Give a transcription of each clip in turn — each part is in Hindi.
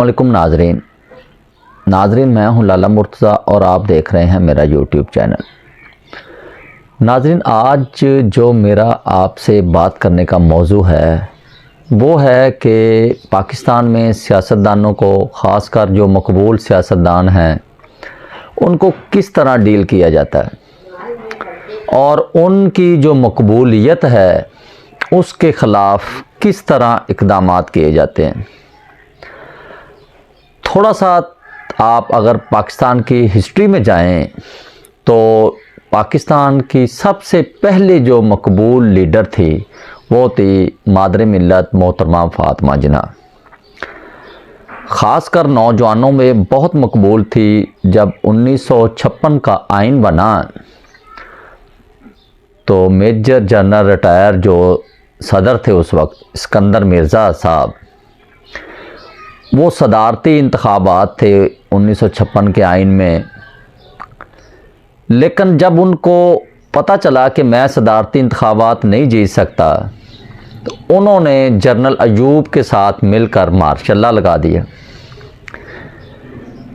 वालेकुम नाजरीन मैं हूं लाला मुर्तज़ा और आप देख रहे हैं मेरा यूट्यूब चैनल। नाजरीन, आज जो मेरा आपसे बात करने का मौजू है वो है कि पाकिस्तान में सियासतदानों को, ख़ासकर जो मकबूल सियासतदान हैं, उनको किस तरह डील किया जाता है और उनकी जो मकबूलियत है उसके ख़िलाफ़ किस तरह इक़दामात किए जाते हैं। थोड़ा सा आप अगर पाकिस्तान की हिस्ट्री में जाएं तो पाकिस्तान की सबसे पहले जो मकबूल लीडर थी वो थी मादर मिल्लत मोहतरमा फ़ातिमा जिन्ना। ख़ासकर नौजवानों में बहुत मकबूल थी। जब 1956 का आइन बना तो मेजर जनरल रिटायर जो सदर थे उस वक्त, सिकंदर मिर्ज़ा साहब, वो सदारती इंतखाबात थे 1956 के आइन में। लेकिन जब उनको पता चला कि मैं सदारती इंतखाबात नहीं जीत सकता तो उन्होंने जनरल अयूब के साथ मिलकर मार्शल लॉ लगा दिया।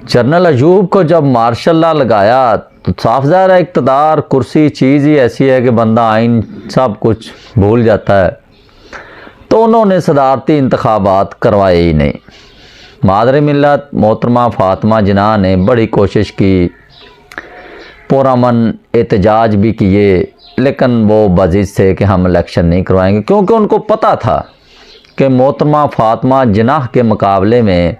जनरल अयूब को जब मार्शल लॉ लगाया तो साफ ज़ाहिर है इक़्तिदार कुर्सी चीज़ ही ऐसी है कि बंदा आइन सब कुछ भूल जाता है। तो उन्होंने सदारती इंतखाबात करवाए ही नहीं। मादर मिल्लत मोहतरमा फ़ातिमा जिन्ना ने बड़ी कोशिश की, पुरअमन एहतजाज भी किए, लेकिन वो बज़िद थे कि हम इलेक्शन नहीं करवाएंगे, क्योंकि उनको पता था कि मोहतरमा फ़ातिमा जिन्ना के मुकाबले में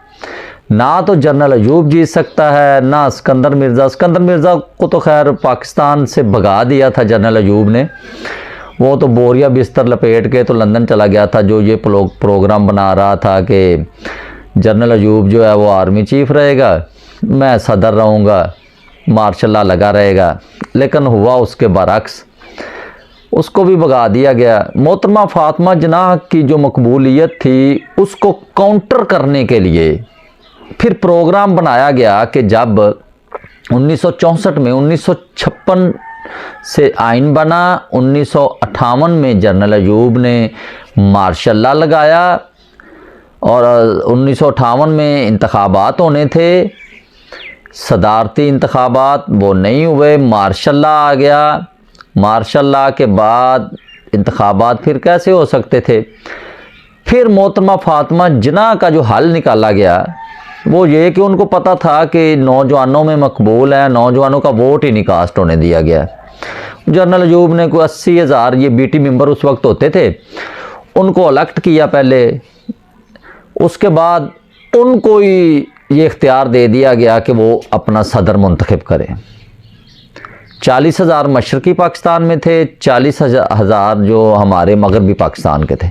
ना तो जनरल अयूब जीत सकता है ना सिकंदर मिर्ज़ा। सिकंदर मिर्ज़ा को तो खैर पाकिस्तान से भगा दिया था जनरल अयूब ने, वो तो बोरिया बिस्तर लपेट के तो लंदन चला गया था। जो ये प्रोग्राम बना रहा था कि जनरल अयूब जो है वो आर्मी चीफ रहेगा, मैं सदर रहूँगा, मार्शल लॉ लगा रहेगा, लेकिन हुआ उसके बरअक्स, उसको भी भगा दिया गया। मोहतरमा फ़ातिमा जिन्ना की जो मकबूलियत थी उसको काउंटर करने के लिए फिर प्रोग्राम बनाया गया कि जब 1964 में 1956 से आइन बना, 1958 में जनरल अयूब ने मार्शल लॉ लगाया और 1958 में इंतखाबात होने थे, सदारती इंतखाबात वो नहीं हुए, मार्शल लॉ आ गया। मार्शल लॉ के बाद इंतखाबात फिर कैसे हो सकते थे। फिर मोहतरमा फ़ातिमा जिन्ना का जो हल निकाला गया वो ये कि उनको पता था कि नौजवानों में मकबूल है, नौजवानों का वोट ही नहीं कास्ट होने दिया गया। जनरल अयूब ने कोई 80,000 ये बीटी मेंबर उस वक्त होते थे, उनको इलेक्ट किया पहले, उसके बाद उनको ही ये इख्तियार दे दिया गया कि वो अपना सदर मुंतखब करें। 40,000 मशरकी पाकिस्तान में थे, 40,000 जो हमारे मगरबी पाकिस्तान के थे।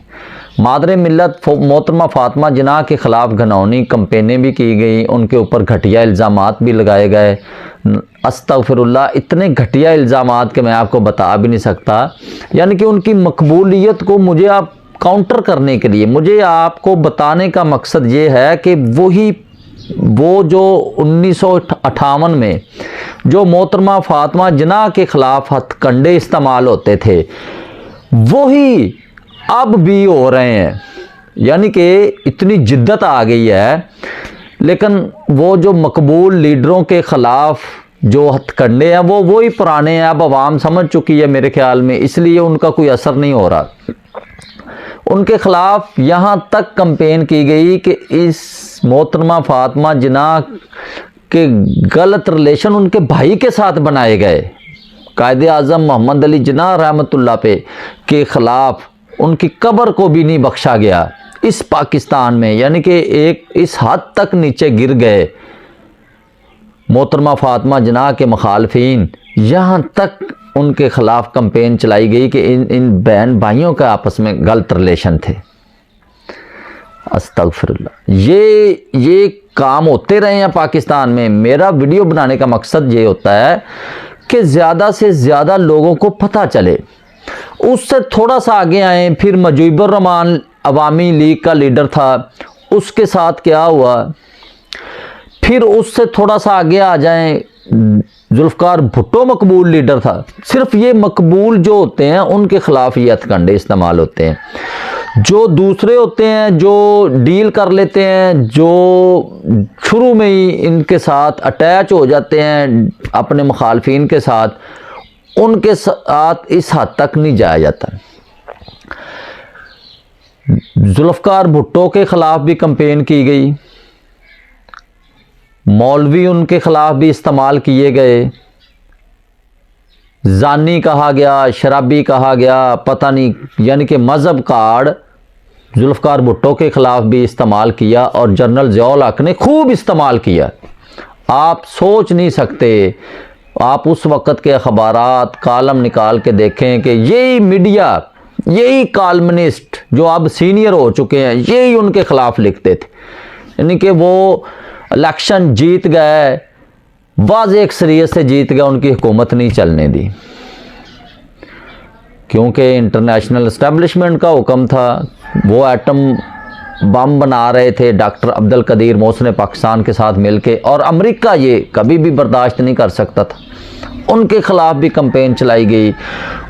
मादर मिल्लत मोहतरमा फ़ातिमा जिन्ना के ख़िलाफ़ घनौनी कंपेनें भी की गई, उनके ऊपर घटिया इल्ज़ामात भी लगाए गए। अस्तग़फिरुल्लाह, इतने घटिया इल्ज़ामात के मैं आपको बता भी नहीं सकता। यानी कि उनकी मकबूलियत को मुझे आप काउंटर करने के लिए, मुझे आपको बताने का मकसद ये है कि वो जो 1958 में जो मोहतरमा फ़ातिमा जिन्ना के ख़िलाफ़ हथकंडे इस्तेमाल होते थे वही अब भी हो रहे हैं। यानी कि इतनी जिद्दत आ गई है, लेकिन वो जो मकबूल लीडरों के ख़िलाफ़ जो हथकंडे हैं वो वही पुराने हैं। अब आवाम समझ चुकी है मेरे ख्याल में, इसलिए उनका कोई असर नहीं हो रहा। उनके ख़िलाफ़ यहाँ तक कंपेन की गई कि इस मोहतरमा फ़ातिमा जिन्ना के गलत रिलेशन उनके भाई के साथ बनाए गए। कायदे आज़म मोहम्मद अली जिन्ना रहमतुल्लाह पे के ख़िलाफ़ उनकी कब्र को भी नहीं बख्शा गया इस पाकिस्तान में। यानी कि एक इस हद तक नीचे गिर गए मोहतरमा फ़ातिमा जिन्ना के मुखालफिन, यहाँ तक उनके ख़िलाफ़ कंपेन चलाई गई कि इन बहन भाइयों का आपस में गलत रिलेशन थे। अस्तग़फिरुल्लाह, ये काम होते रहे हैं पाकिस्तान में। मेरा वीडियो बनाने का मकसद ये होता है कि ज़्यादा से ज़्यादा लोगों को पता चले। उससे थोड़ा सा आगे आए, फिर मुजीबुर रहमान अवामी लीग का लीडर था, उसके साथ क्या हुआ। फिर उससे थोड़ा सा आगे आ जाएं, जुल्फ़िकार भुट्टो मकबूल लीडर था। सिर्फ ये मकबूल जो होते हैं उनके ख़िलाफ़ ये हथकंडे इस्तेमाल होते हैं। जो दूसरे होते हैं, जो डील कर लेते हैं, जो शुरू में ही इनके साथ अटैच हो जाते हैं अपने मुखालफिन के साथ, उनके साथ इस हद तक नहीं जाया जाता। जुल्फ़िकार भुट्टो के ख़िलाफ़ भी कंपेन की गई, मौलवी उनके ख़िलाफ़ भी इस्तेमाल किए गए, जानी कहा गया, शराबी कहा गया, पता नहीं, यानी कि मज़हब कार्ड जुल्फ़िकार भुट्टो के ख़िलाफ़ भी इस्तेमाल किया और जनरल ज़ियाउल हक ने खूब इस्तेमाल किया। आप सोच नहीं सकते, आप उस वक़्त के अखबारात कालम निकाल के देखें कि यही मीडिया, यही कॉलमनिस्ट जो अब सीनियर हो चुके हैं, यही उनके ख़िलाफ़ लिखते थे। यानी कि वो इलेक्शन जीत गए, वाज़ेह अक्सरियत से जीत गए, उनकी हुकूमत नहीं चलने दी, क्योंकि इंटरनेशनल इस्टेब्लिशमेंट का हुक्म था। वो एटम बम बना रहे थे डॉक्टर अब्दुल कदीर मोहसिन पाकिस्तान के साथ मिलके, और अमेरिका ये कभी भी बर्दाश्त नहीं कर सकता था। उनके ख़िलाफ़ भी कंपेन चलाई गई।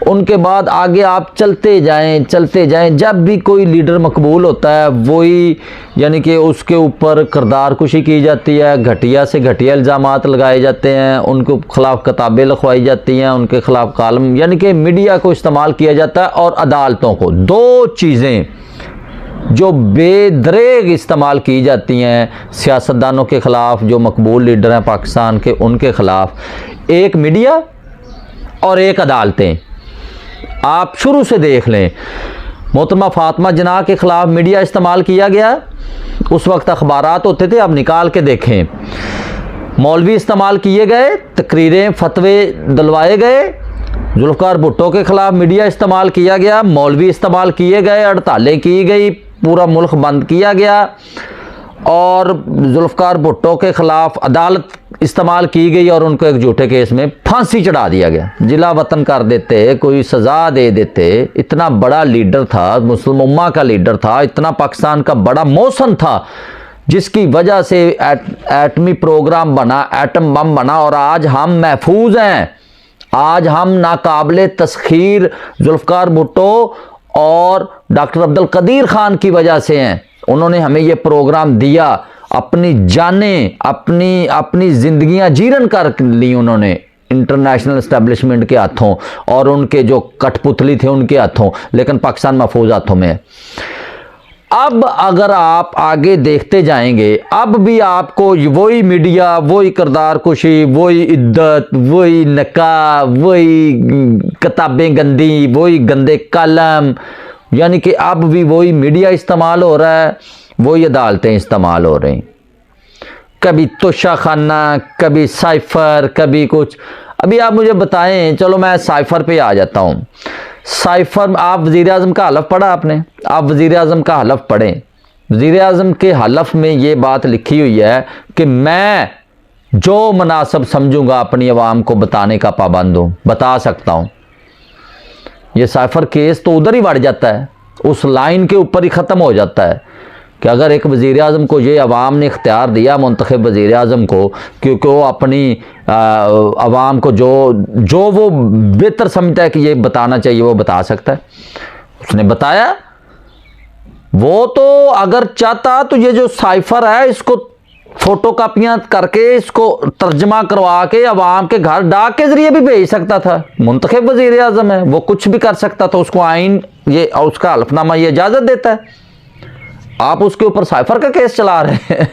उनके बाद आगे आप चलते जाएं, जब भी कोई लीडर मकबूल होता है वही, यानी कि उसके ऊपर किरदार कुशी की जाती है, घटिया से घटिया इल्ज़ामात लगाए जाते हैं, उनके ख़िलाफ़ किताबें लिखवाई जाती हैं, उनके ख़िलाफ़ कालम, यानी कि मीडिया को इस्तेमाल किया जाता है और अदालतों को। दो चीज़ें जो बेदरेग इस्तेमाल की जाती हैं सियासतदानों के ख़िलाफ़, जो मकबूल लीडर हैं पाकिस्तान के, उनके ख़िलाफ़, एक मीडिया और एक अदालतें। आप शुरू से देख लें, मोहतरमा फातिमा जिन्ना के ख़िलाफ़ मीडिया इस्तेमाल किया गया, उस वक्त अखबारात होते थे, अब निकाल के देखें। मौलवी इस्तेमाल किए गए, तकरीरें फतवे दिलवाए गए। जुल्फ़िकार भुट्टो के ख़िलाफ़ मीडिया इस्तेमाल किया गया, मौलवी इस्तेमाल किए गए, हड़तालें की गई, पूरा मुल्क बंद किया गया, और जुल्फ़िकार भुट्टो के ख़िलाफ़ अदालत इस्तेमाल की गई और उनको एक झूठे केस में फांसी चढ़ा दिया गया, जिला वतन कर देते, कोई सज़ा दे देते। इतना बड़ा लीडर था, मुस्लिम उम्मा का लीडर था, इतना पाकिस्तान का बड़ा मौसन था, जिसकी वजह से एटमी प्रोग्राम बना, एटम बम बना, और आज हम महफूज हैं। आज हम नाकाबिले तस्खीर जुल्फ़िकार भुट्टो और डॉक्टर अब्दुल कदीर खान की वजह से हैं। उन्होंने हमें ये प्रोग्राम दिया, अपनी जानें, अपनी ज़िंदगियां जीरन कर ली उन्होंने इंटरनेशनल इस्टेब्लिशमेंट के हाथों, और उनके जो कठपुतली थे उनके हाथों, लेकिन पाकिस्तान महफूज हाथों में है। अब अगर आप आगे देखते जाएंगे, अब भी आपको वही मीडिया, वही किरदार कुशी, वही इद्दत, वही नकाब, वही किताबें गंदी, वही गंदे कलम, यानी कि अब भी वही मीडिया इस्तेमाल हो रहा है, वही अदालतें इस्तेमाल हो रही। कभी तोशा खाना, कभी साइफर, कभी कुछ। अभी आप मुझे बताएं, चलो मैं साइफर पे आ जाता हूँ। साइफर, आप वज़ीर आज़म का हलफ पढ़ा आपने? आप वज़ीर आज़म का हलफ पढ़ें। वज़ीर आज़म के हलफ में ये बात लिखी हुई है कि मैं जो मुनासिब समझूंगा अपनी आवाम को बताने का पाबंद हूँ, बता सकता हूँ। ये साइफर केस तो उधर ही बढ़ जाता है, उस लाइन के ऊपर ही ख़त्म हो जाता है कि अगर एक वज़ीर आज़म को ये अवाम ने इख्तियार दिया, मुंतखब वज़ीर आज़म को, क्योंकि वो अपनी अवाम को जो वो बेहतर समझता है कि ये बताना चाहिए वो बता सकता है। उसने बताया। वो तो अगर चाहता तो ये जो साइफर है इसको फोटो कापियाँ करके, इसको तर्जमा करवा के अवाम के घर डाक के ज़रिए भी भेज सकता था। मुंतखब वज़ीर आज़म है, वो कुछ भी कर सकता था, उसको आइन ये और उसका हलफनामा ये इजाज़त देता है। आप उसके ऊपर साइफर का केस चला रहे हैं।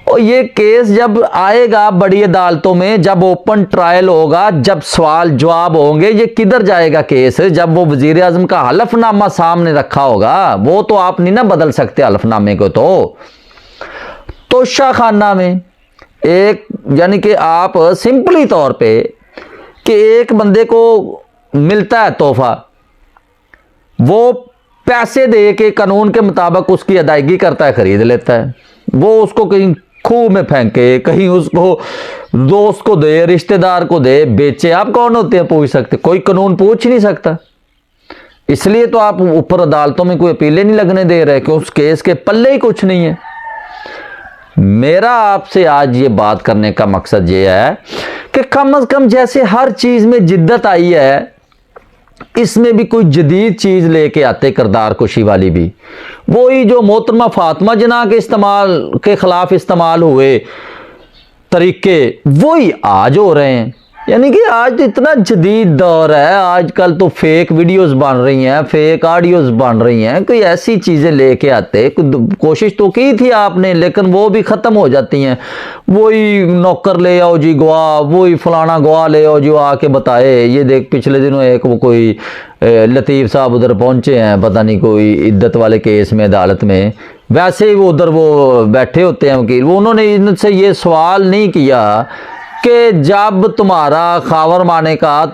और ये केस जब आएगा बड़ी अदालतों में, जब ओपन ट्रायल होगा, जब सवाल जवाब होंगे, ये किधर जाएगा केस? जब वो वज़ीर आज़म का हलफनामा सामने रखा होगा, वो तो आप नहीं ना बदल सकते हलफनामे को। तो तोशा खाना में एक, यानी कि आप सिंपली तौर पे कि एक बंदे को मिलता है तोहफा, वो पैसे दे के कानून के मुताबिक उसकी अदायगी करता है, खरीद लेता है। वो उसको कहीं खूह में फेंके, कहीं उसको दोस्त को दे, रिश्तेदार को दे, बेचे। आप कौन होते हैं पूछ सकते? कोई कानून पूछ ही नहीं सकता। इसलिए तो आप ऊपर अदालतों में कोई अपीलें नहीं लगने दे रहे कि उस केस के पल्ले ही कुछ नहीं है। मेरा आपसे आज ये बात करने का मकसद ये है कि कम अज कम जैसे हर चीज में जिद्दत आई है, इसमें भी कोई जदीद चीज़ लेके आते किरदार कुशी वाली भी, वही जो मोहतरमा फातिमा जना के इस्तेमाल के ख़िलाफ़ इस्तेमाल हुए तरीके वही आज हो रहे हैं। यानी कि आज इतना जदीद दौर है, आजकल तो फेक वीडियोस बन रही हैं, फेक ऑडियोस बन रही हैं, कोई ऐसी चीज़ें लेके आते, कोशिश तो की थी आपने लेकिन वो भी ख़त्म हो जाती हैं। वही नौकर ले आओ जी गवाह, वही फलाना गवाह ले आओ जो आके बताए। ये देख पिछले दिनों एक वो कोई लतीफ़ साहब उधर पहुंचे हैं, पता नहीं कोई इद्दत वाले केस में अदालत में, वैसे ही वो उधर वो बैठे होते हैं वकील, वो उन्होंने इनसे ये सवाल नहीं किया कि जब तुम्हारा खावर माने का